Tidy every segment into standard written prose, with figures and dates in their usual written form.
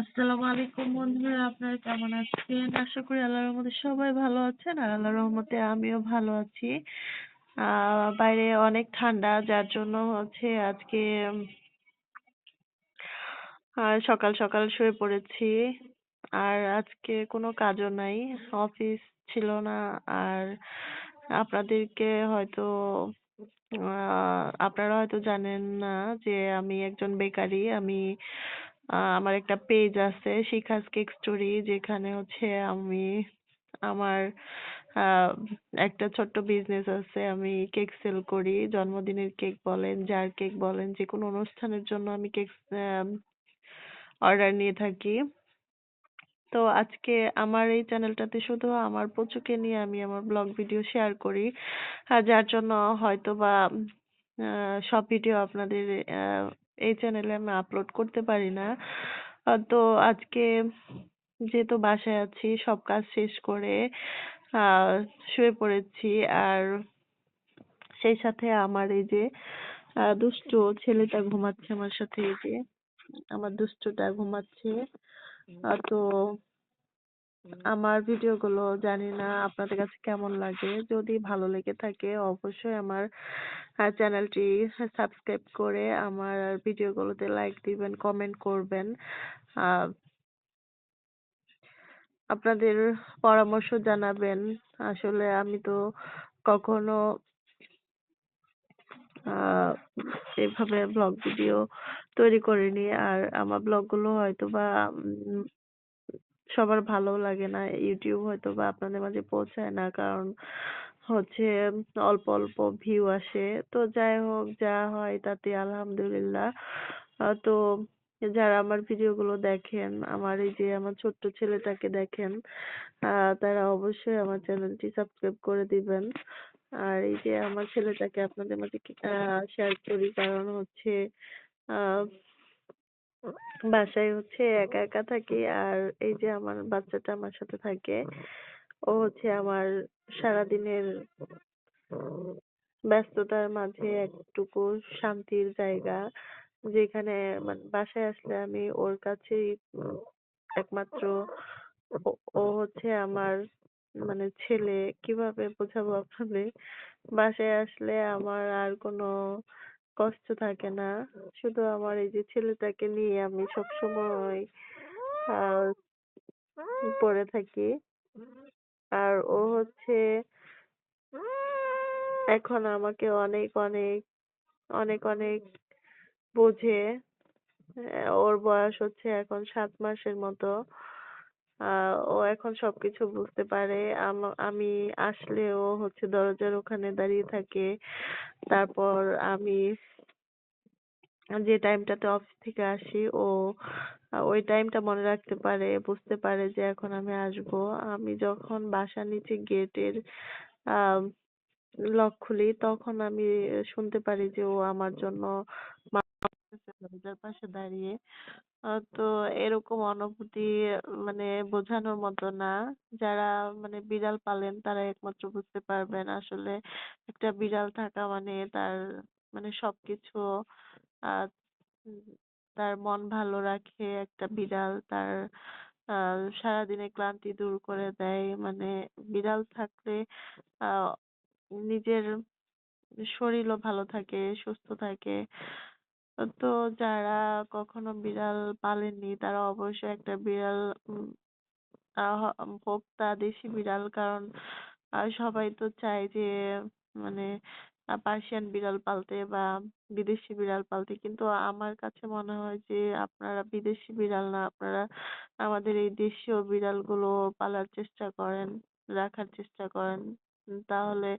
আসসালামু আলাইকুম বন্ধুরা, আপনারা কেমন আছেন? আশা করি আল্লাহর রহমতে সবাই ভালো আছেন আর আল্লাহর রহমতে আমিও ভালো আছি। বাইরে অনেক ঠান্ডা, যার জন্য আজকে সকাল সকাল শুয়ে পড়েছি। আর আজকে কোনো কাজও নাই, অফিস ছিল না। আর আপনাদেরকে হয়তো আপনারা হয়তো জানেন না যে আমি একজন বেকারি। আমার একটা পেজ আছে, শিখাস কেক স্টোরি, যেখানে আমি আমার আহ একটা ছোট্ট বিজনেস আছে। আমি কেক সেল করি, জন্মদিনের কেক বলেন, যার কেক বলেন, যে কোনো অনুষ্ঠানের জন্য আমি কেক অর্ডার নিয়ে থাকি। তো আজকে আমার এই চ্যানেলটাতে শুধু আমার পুচুকে নিয়ে আমি আমার ব্লগ ভিডিও শেয়ার করি। যার জন্য হয়তোবা সব ভিডিও আপনাদের আহ, এই চ্যানেলে আমি আপলোড করতে পারি না। তো আজকে যেহেতু বাসায় আছি, সব কাজ শেষ করে আহ শুয়ে পড়েছি। আর সেই সাথে আমার এই যে দুষ্টু ছেলেটা ঘুমাচ্ছে আমার সাথে। এই যে আমার দুষ্টুটা ঘুমাচ্ছে। তো আমার ভিডিওগুলো জানি না আপনাদের কাছে কেমন লাগে। যদি ভালো লেগে থাকে অবশ্যই আমার চ্যানেলটি সাবস্ক্রাইব করে আমার ভিডিওগুলোতে লাইক দিবেন, কমেন্ট করবেন। আহ আপনাদের পরামর্শ জানাবেন। আসলে আমি তো কখনো আহ এভাবে ব্লগ ভিডিও তৈরি করিনি। আর আমার ব্লগ গুলো হয়তোবা সবার ভালো লাগে না। ইউটিউব হয়তোবা আপনাদের মাঝে পৌঁছায় না, কারণ হচ্ছে অল্প অল্প ভিউ আসে। তো যাই হোক, যা হয় তাতে আলহামদুলিল্লাহ। তো যারা আমার ভিডিও গুলো দেখেন, আমার এই যে আমার ছোট্ট ছেলেটাকে দেখেন, তারা অবশ্যই আমার চ্যানেলটি সাবস্ক্রাইব করে দিবেন। আর এই যে আমার ছেলেটাকে আপনাদের মাঝে শেয়ার করি, কারণ আহ বাসায় একা একা থাকি। আর এই যে আমার বাচ্চাটা আমার সাথে থাকে, ও আমার সারাদিনের ব্যস্ততার মাঝে একটুকু শান্তির জায়গা, যেখানে মানে বাসায় আসলে আমি ওর কাছেই একমাত্র। ও আমার মানে ছেলে। কিভাবে বোঝাবো আপনাদের? বাসায় আসলে আমার আর কোনো কষ্ট থাকে না। শুধু আমার এই যে ছেলেটাকে নিয়ে আমি সবসময় আহ পড়ে থাকি। আর ও এখন আমাকে অনেক অনেক অনেক অনেক বোঝে। ওর বয়স এখন 7 মাসের মতো। ও এখন সবকিছু বুঝতে পারে। আমি আসলে ও দরজার ওখানে দাঁড়িয়ে থাকে। তারপর আমি যে টাইমটাতে অফিস থেকে আসি, ও ওই টাইমটা মনে রাখতে পারে, বুঝতে পারে যে এখন আমি আসবো। আমি যখন বাসার নিচে গেটের আহ লক খুলি, তখন আমি শুনতে পারি যে ও আমার জন্য দরজার পাশে দাঁড়িয়ে। তো এরকম অনুভূতি মানে বোঝানোর মতো না। যারা মানে বিড়াল পালেন তারা একমাত্র বুঝতে পারবেন। আসলে একটা বিড়াল থাকা মানে তার মানে সবকিছু। আহ উম, তার মন ভালো রাখে একটা বিড়াল, তার সারাদিনের ক্লান্তি দূর করে দেয়। মানে বিড়াল থাকলে আহ নিজের শরীরও ভালো থাকে, সুস্থ থাকে। তো যারা কখনো বিড়াল পালেননি তারা অবশ্যই একটা বিড়াল হোক তা দেশি বিড়াল, কারণ সবাই তো চায় যে মানে পার্সিয়ান বিড়াল পালতে বা বিদেশি বিড়াল পালতে। কিন্তু আমার কাছে মনে হয় যে আপনারা বিদেশি বিড়াল না, আপনারা আমাদের এই দেশীয় বিড়ালগুলো পালার চেষ্টা করেন, রাখার চেষ্টা করেন। তাহলে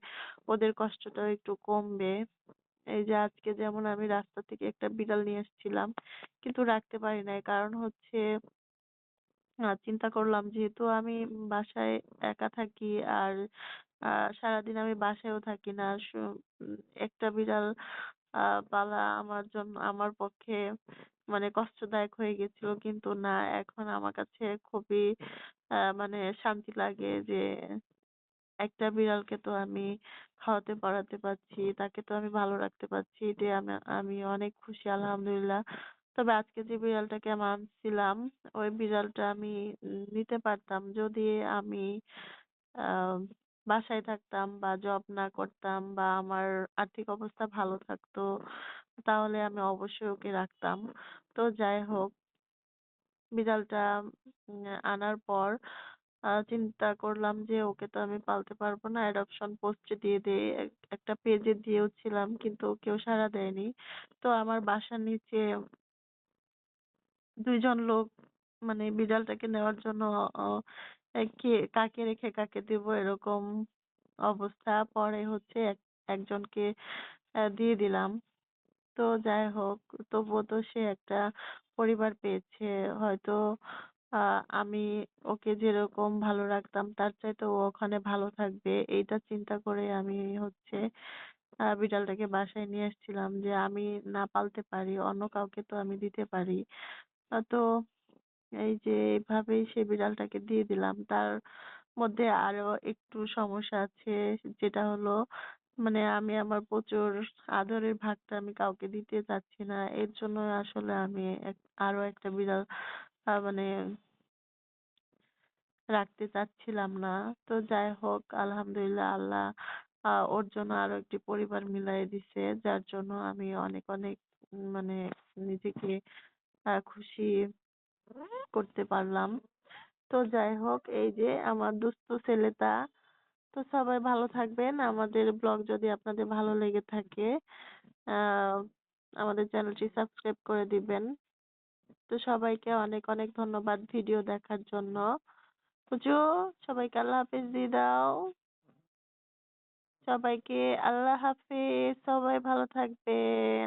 ওদের কষ্টটাও একটু কমবে। এই যে আজকে যেমন আমি রাস্তা থেকে একটা বিড়াল নিয়ে এসেছিলাম, কিন্তু রাখতে পারি নাই। কারণ চিন্তা করলাম, যেহেতু আমি বাসায় একা থাকি আর সারাদিন আমি বাসায়ও থাকি না। একটা বিড়াল পালা আমার জন্য আমার পক্ষে মানে কষ্টদায়ক হয়ে গেছিল। কিন্তু না, এখন আমার কাছে খুবই মানে শান্তি লাগে যে একটা বিড়ালকে তো আমি খাওয়াতে পরাতে পারছি, তাকে তো আমি ভালো রাখতে পারছি। এতে আমি আমি অনেক খুশি, আলহামদুলিল্লাহ। তবে আজকে যে বিড়ালটাকে আমি আনছিলাম, ওই বিড়ালটা আমি নিতে পারতাম যদি আমি আ বাসায় থাকতাম বা জব না করতাম বা আমার আর্থিক অবস্থা ভালো থাকতো, তাহলে আমি অবশ্যই ওকে রাখতাম। তো যাই হোক, বিড়ালটা আনার পর চিন্তা করলাম যে ওকে তো আমি পালতে পারবো না। অ্যাডপশন পোস্টে দিয়ে দেই। একটা পেজে দিয়েওছিলাম কিন্তু কেউ সাড়া দেয়নি। তো আমার বাসার নিচে ২ জন লোক মানে বিড়ালটাকে নেওয়ার জন্য অ কাকে রেখে কাকে দিব এরকম অবস্থা। পরে হচ্ছে একজনকে দিয়ে দিলাম। তো যাই হোক, তবুও তো সে একটা পরিবার পেয়েছে। হয়তো আ আমি ওকে যেরকম ভালো রাখতাম তার চাইতে ও ওখানে ভালো থাকবে। এইটা চিন্তা করে আমি হচ্ছে বিড়ালটাকে বাসায় নিয়ে আসছিলাম যে আমি না পালতে পারি, অন্য কাউকে তো আমি দিতে পারি। তো এই যে এভাবেই সে বিড়ালটাকে দিয়ে দিলাম। তার মধ্যে আরো একটু সমস্যা আছে, যেটা হলো মানে আমি আমার প্রচুর আদরের ভাগটা আমি কাউকে দিতে চাচ্ছি না। এর জন্য আসলে আমি আরো একটা বিড়াল মানে রাখতে চাচ্ছিলাম না। তো যাই হোক, আলহামদুলিল্লাহ আল্লাহ ওর জন্য আরো একটি পরিবার মিলায় দিছে। যার জন্য আমি অনেক, অনেক মানে নিজেকে খুশি করতে পারলাম। তো যাই হোক, এই যে আমার দুষ্টু ছেলেটা। তো সবাই ভালো থাকবেন। আমাদের ব্লগ যদি আপনাদের ভালো লেগে থাকে, আ আমাদের চ্যানেলটি সাবস্ক্রাইব করে দিবেন। তো সবাইকে অনেক, অনেক ধন্যবাদ ভিডিও দেখার জন্য। পুজো, সবাইকে আল্লাহ হাফেজ দিয়ে দাও। সবাইকে আল্লাহ হাফেজ। সবাই ভালো থাকবেন।